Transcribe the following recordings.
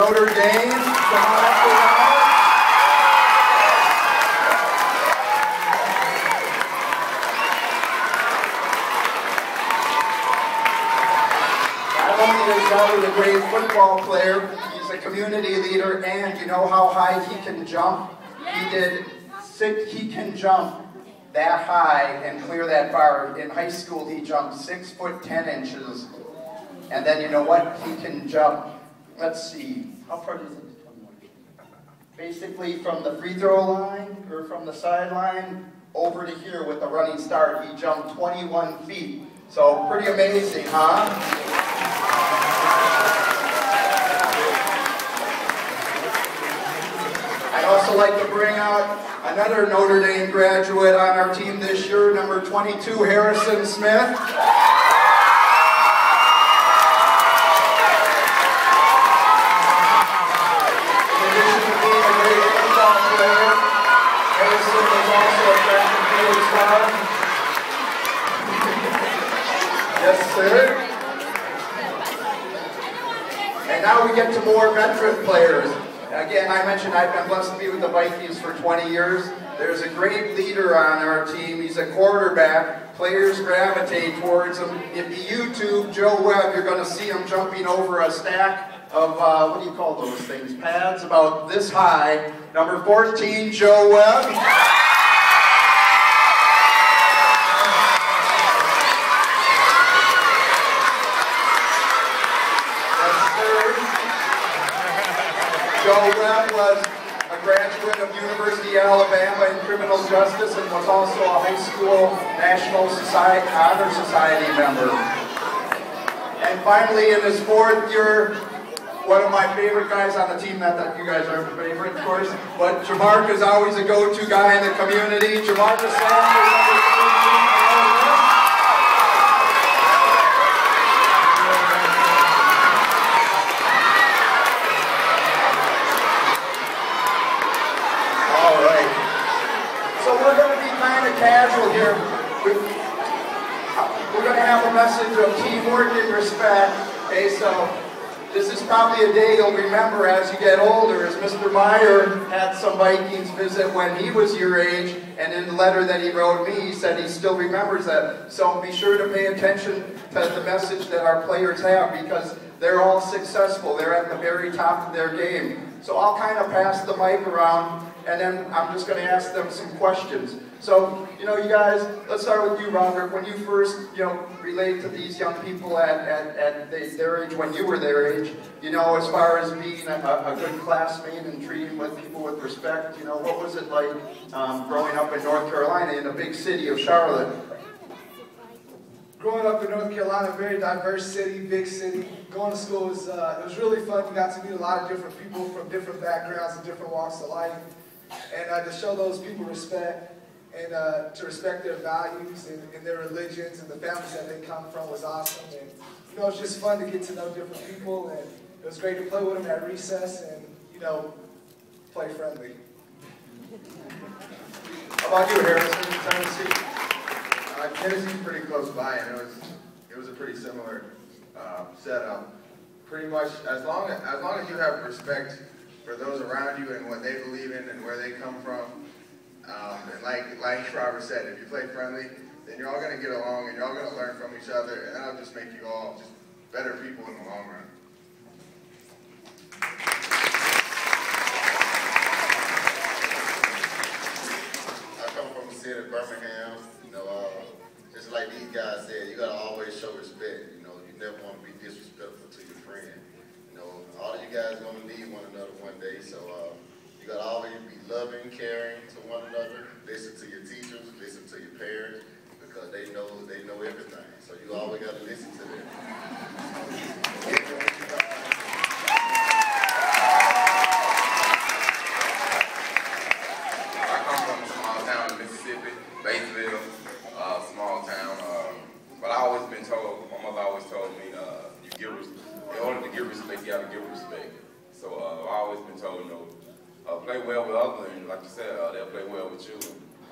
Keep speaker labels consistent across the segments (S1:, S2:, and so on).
S1: Notre Dame. Come on up around. Not only is Robert a great football player, he's a community leader, and you know how high he can jump? He can jump that high and clear that bar. In high school, he jumped 6 foot 10 inches. And then you know what? He can jump, let's see, how far do you think? Basically from the free throw line, or from the sideline, over to here with the running start. He jumped 21 feet. So pretty amazing, huh? I'd also like to bring out another Notre Dame graduate on our team this year, number 22, Harrison Smith. In addition to being a great football player, Harrison is also a track and field star. Yes, sir. And now we get to more veteran players. Again, I mentioned I've been blessed to be with the Vikings for 20 years. There's a great leader on our team. He's a quarterback. Players gravitate towards him. If you YouTube Joe Webb, you're going to see him jumping over a stack of, what do you call those things? Pads about this high. Number 14, Joe Webb. Joe Webb was a graduate of University of Alabama in criminal justice and was also a high school National Honor Society member. And finally, in his 4th year, one of my favorite guys on the team, not that you guys are favorite, of course, but Jamarcus is always a go-to guy in the community. Jamarcus Sanders, casual here. We're going to have a message of teamwork and respect. Okay, so this is probably a day you'll remember as you get older, as Mr. Meyer had some Vikings visit when he was your age, and in the letter that he wrote me, he said he still remembers that. So be sure to pay attention to the message that our players have, because they're all successful. They're at the very top of their game. So I'll kind of pass the mic around, and then I'm just going to ask them some questions. So, you know, you guys, let's start with you, Robert. When you first, relate to these young people at their age, when you were their age, as far as being a good classmate and treating with people with respect, what was it like growing up in North Carolina in the big city of Charlotte?
S2: Growing up in North Carolina, very diverse city, big city. Going to school was it was really fun. You got to meet a lot of different people from different backgrounds and different walks of life, and to show those people respect. And to respect their values and their religions and the families that they come from was awesome. And it was just fun to get to know different people, and it was great to play with them at recess and play friendly.
S1: How about you, Harrison, Tennessee?
S3: Tennessee's pretty close by, and it was a pretty similar setup. Pretty much, as long as you have respect for those around you and what they believe in and where they come from. And like Robert said, if you play friendly, then you're all going to get along and you're all going to learn from each other, and that'll just make you all just better people in the long run.
S4: I come from the city of Birmingham. Just like these guys said, you got to always show respect. You never want to be disrespectful to your friend. All of you guys are going to need one another one day, so you got to always be loving, caring to one another. Listen to your teachers, listen to your parents, because they know everything. So you always got to listen to them.
S3: I come from a small town in Mississippi, Batesville, small town. But I always been told, my mother always told me, in order to give respect, you got to give respect. So I always been told, play well with others, and like you said, they'll play well with you.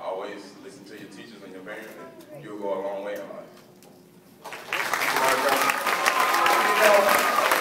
S3: Always listen to your teachers and your parents, and you'll go a long way in life.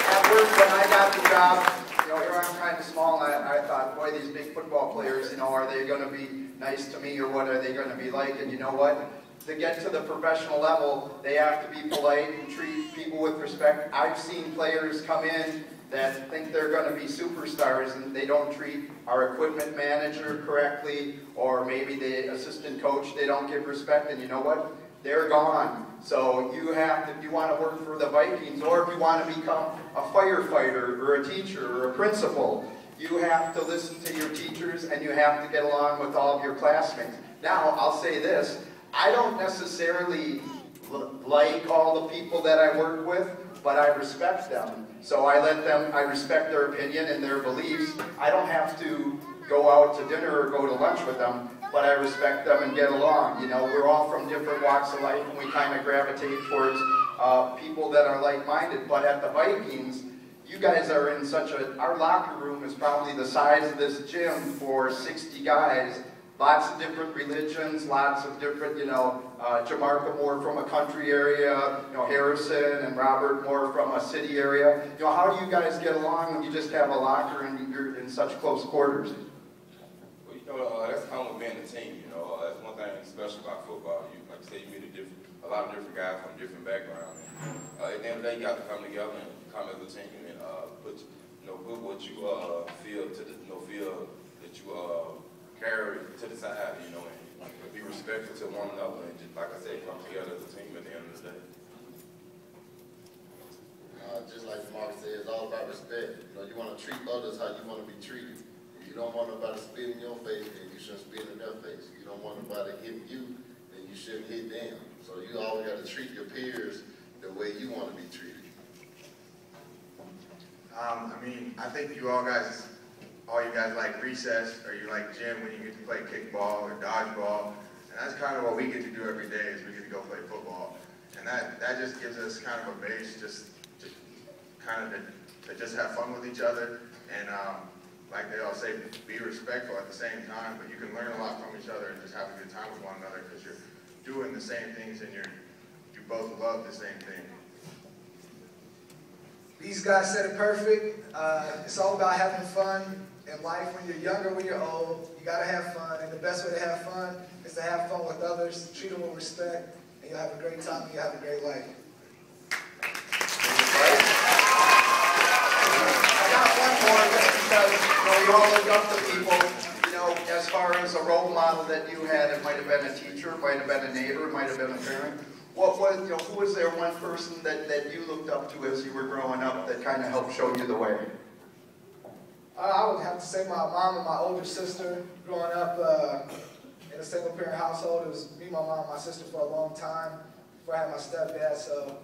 S1: At work, when I got the job, here I'm kind of small, and I thought, boy, these big football players, you know, are they going to be nice to me, or what are they going to be like? And you know what? To get to the professional level, they have to be polite and treat people with respect. I've seen players come in that think they're going to be superstars, and they don't treat our equipment manager correctly, or maybe the assistant coach, they don't give respect, and you know what? They're gone. So you have to, if you want to work for the Vikings, or if you want to become a firefighter or a teacher or a principal, you have to listen to your teachers, and you have to get along with all of your classmates. Now, I'll say this, I don't necessarily like all the people that I work with, but I respect them. So I respect their opinion and their beliefs. I don't have to go out to dinner or go to lunch with them, but I respect them and get along. You know, we're all from different walks of life, and we kind of gravitate towards people that are like-minded. But at the Vikings, you guys are in such a, our locker room is probably the size of this gym for 60 guys. Lots of different religions, lots of different, you know, Jamarca more from a country area, you know, Harrison and Robert more from a city area. You know, how do you guys get along when you just have a locker and you're in such close quarters?
S5: Well, you know, that's how with being a team, you know. That's one thing special about football. You, like you say, you meet a lot of different guys from different backgrounds. At the end of the day, you have to come together and come as a team and put, you know, put what you feel to the, you know, feel that you carry to the side, you know, and be respectful to one another, and just, like I said, come together as a team at the end of the day.
S4: Just like Mark said, it's all about respect. You know, you want to treat others how you want to be treated. If you don't want nobody spit in your face, then you shouldn't spit in their face. If you don't want nobody hitting you, then you shouldn't hit them. So you always got to treat your peers the way you want to be treated.
S3: I mean, I think you all you guys like recess, or you like gym when you get to play kickball or dodgeball, and that's kind of what we get to do every day is we get to go play football, and that just gives us kind of a base just to kind of to just have fun with each other, and like they all say, be respectful at the same time, but you can learn a lot from each other and just have a good time with one another because you're doing the same things and you both love the same thing.
S2: These guys said it perfect. It's all about having fun in life. When you're younger, when you're old, you gotta have fun, and the best way to have fun is to have fun with others, treat them with respect, and you'll have a great time and you'll have a great life.
S1: I got one more, just because, you know, we all look up to people. You know, as far as a role model that you had, it might have been a teacher, it might have been a neighbor, it might have been a parent. What was, you know, who was there one person that you looked up to as you were growing up that kind of helped show you the way?
S2: I would have to say my mom and my older sister. Growing up in a single-parent household, it was me, my mom, and my sister for a long time before I had my stepdad. So,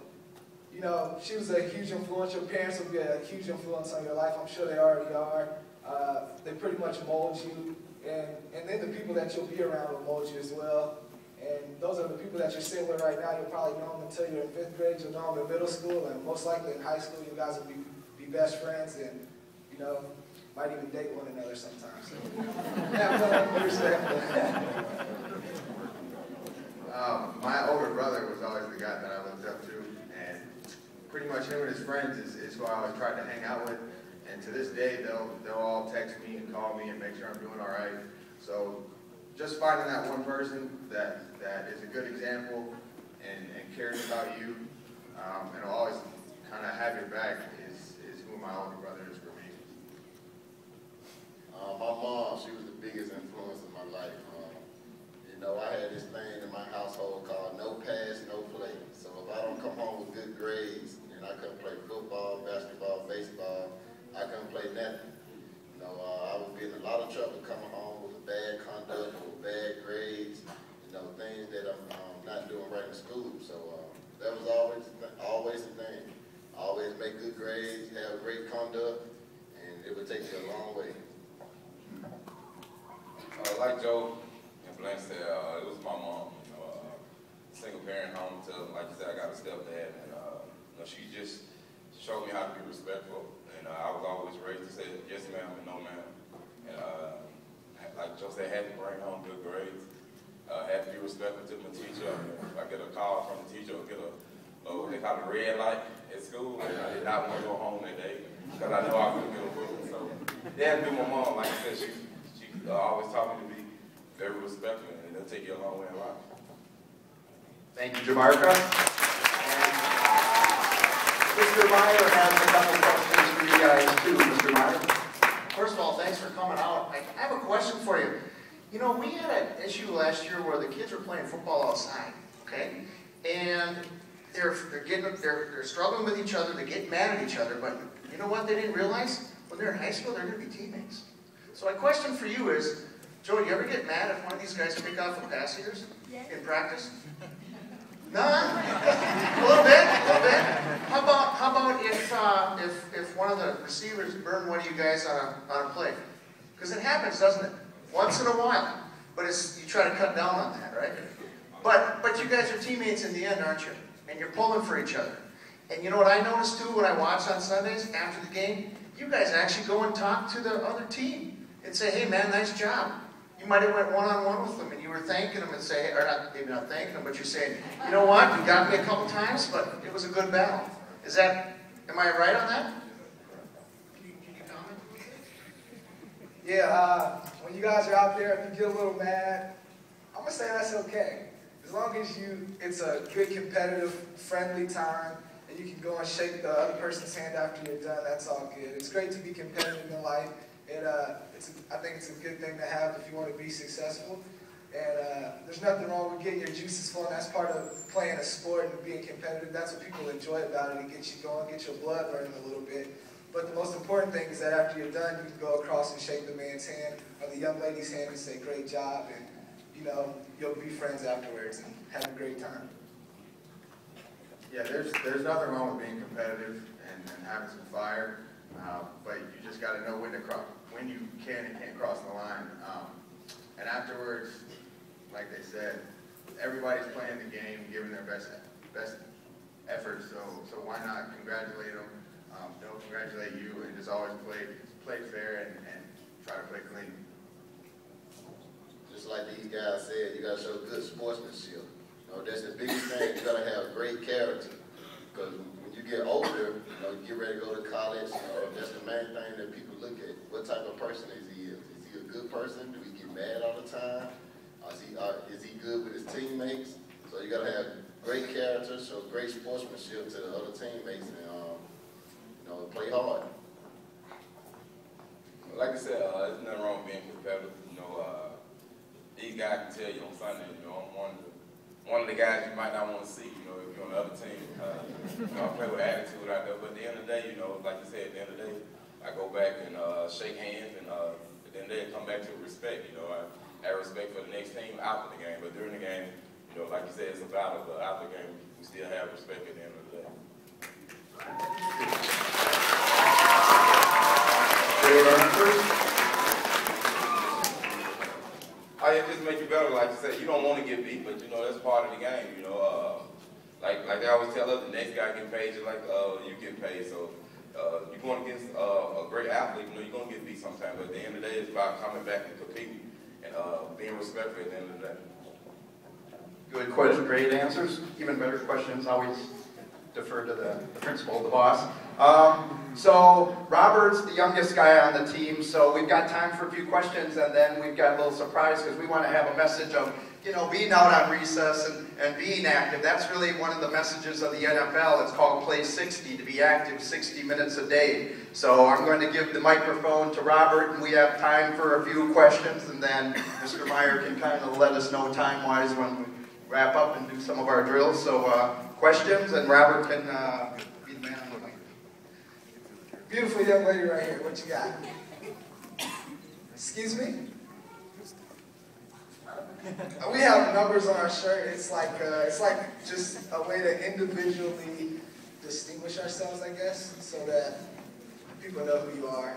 S2: you know, she was a huge influence. Your parents will be a huge influence on your life. I'm sure they already are. They pretty much mold you, and then the people that you'll be around will mold you as well. And those are the people that you're sitting with right now. You'll probably know them until you're in 5th grade. You'll know them in middle school, and most likely in high school, you guys will be best friends, and, you know, might even date one another sometimes. So, yeah, but respect.
S3: My older brother was always the guy that I looked up to, and pretty much him and his friends is who I always tried to hang out with. And to this day, they'll all text me and call me and make sure I'm doing all right. So just finding that one person that is a good example and cares about you and will always kind of have your back is who my older brother is for me.
S4: My mom, she was the biggest influence in my life. You know, I had this thing in my household called no pass, no play. So if I don't come home with good grades and I couldn't play football, basketball, baseball, I couldn't play nothing. You know, I would be in a lot of trouble coming home with bad conduct or bad grades, you know, things that I'm not doing right in school. So that was always the thing. Always make good grades, have great conduct, and it would take you a long way.
S5: Like Joe and Blank said, it was my mom, you know, single parent home till, like you said, I got a stepdad, and you know, she just showed me how to be respectful, and I was always raised to say yes ma'am and no ma'am, and like Joe said, had to bring home good grades, had to be respectful to my teacher. If I get a call from the teacher or get what they call a red light at school, and I did not want to go home that day because I know I couldn't get a book. So it has been my mom. Like I said, she always taught me to be very respectful, and it'll take you a long way in life.
S1: Thank you, Jamarca. And Mr. Meyer has a couple questions for you guys too, Mr. Meyer.
S6: First of all, thanks for coming out. I have a question for you. You know, we had an issue last year where the kids were playing football outside, okay? And they're struggling with each other, they get mad at each other, but you know what they didn't realize? When they're in high school, they're going to be teammates. So my question for you is, Joe, do you ever get mad if one of these guys pick off a pass years in practice? None? A little bit? How about if one of the receivers burned one of you guys on a play? Because it happens, doesn't it? Once in a while. But you try to cut down on that, right? But you guys are teammates in the end, aren't you? And you're pulling for each other. And you know what I noticed too when I watched on Sundays after the game? You guys actually go and talk to the other team and say, hey man, nice job. You might have went one-on-one with them and you were thanking them and saying, or not, maybe not thanking them, but you're saying, you know what, you got me a couple times, but it was a good battle. Am I right on that? Can you comment?
S2: Yeah, when you guys are out there, if you get a little mad, I'm going to say that's okay. As long as it's a good, competitive, friendly time, and you can go and shake the other person's hand after you're done, that's all good. It's great to be competitive in life. I think it's a good thing to have if you want to be successful. And there's nothing wrong with getting your juices flowing. That's part of playing a sport and being competitive. That's what people enjoy about it. It gets you going, gets your blood running a little bit. But the most important thing is that after you're done, you can go across and shake the man's hand or the young lady's hand and say, great job. And, you know, you'll be friends afterwards and have a great time.
S3: Yeah, there's nothing wrong with being competitive and having some fire, but you just got to know when you can and can't cross the line. And afterwards, like they said, everybody's playing the game, giving their best effort. So why not congratulate them? They'll congratulate you, and just always play fair and try to play clean.
S4: Just like these guys said, you got to show good sportsmanship. You know, that's the biggest thing. You got to have great character. Because when you get older, you know, you get ready to go to college, you know, that's the main thing that people look at. What type of person is he? Is he a good person? Do he get mad all the time? Is he good with his teammates? So you got to have great character, show great sportsmanship to the other teammates, and you know, play hard.
S5: Like I said, there's nothing wrong with being competitive. You know, these guys can tell you on Sunday, you know, I'm one of the guys you might not want to see, you know, if you're on the other team. You know, I play with attitude out there, but at the end of the day, you know, like you said, at the end of the day, I go back and shake hands, and at the end of the day, come back to respect. You know, I have respect for the next team after the game, but during the game, you know, like you said, it's a battle, but after the game, we still have respect at the end of the day. It just make you better. Like you said, you don't want to get beat, but you know that's part of the game. You know, like they always tell us, the next guy get paid just like you get paid. So you're going against a great athlete. You know, you're gonna get beat sometimes, but at the end of the day, it's about coming back and competing and being respectful at the end of the day.
S1: Good question, great answers. Even better questions, always defer to the principal, the boss. So Robert's the youngest guy on the team, so we've got time for a few questions, and then we've got a little surprise because we want to have a message of, you know, being out on recess and being active. That's really one of the messages of the NFL. It's called Play 60, to be active 60 minutes a day. So I'm going to give the microphone to Robert, and we have time for a few questions, and then Mr. Meyer can kind of let us know time-wise when we wrap up and do some of our drills. So questions, and Robert can be the man on the mic.
S2: Beautiful young lady right here. What you got? Excuse me? We have numbers on our shirt. It's like just a way to individually distinguish ourselves, I guess, so that people know who you are.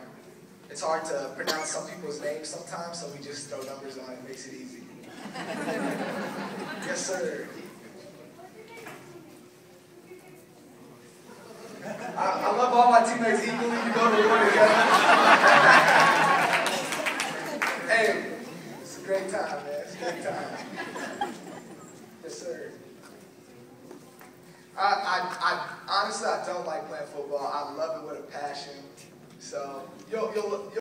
S2: It's hard to pronounce some people's names sometimes, so we just throw numbers on it. It makes it easy. Yes, sir. I love all my teammates equally. We go to war together.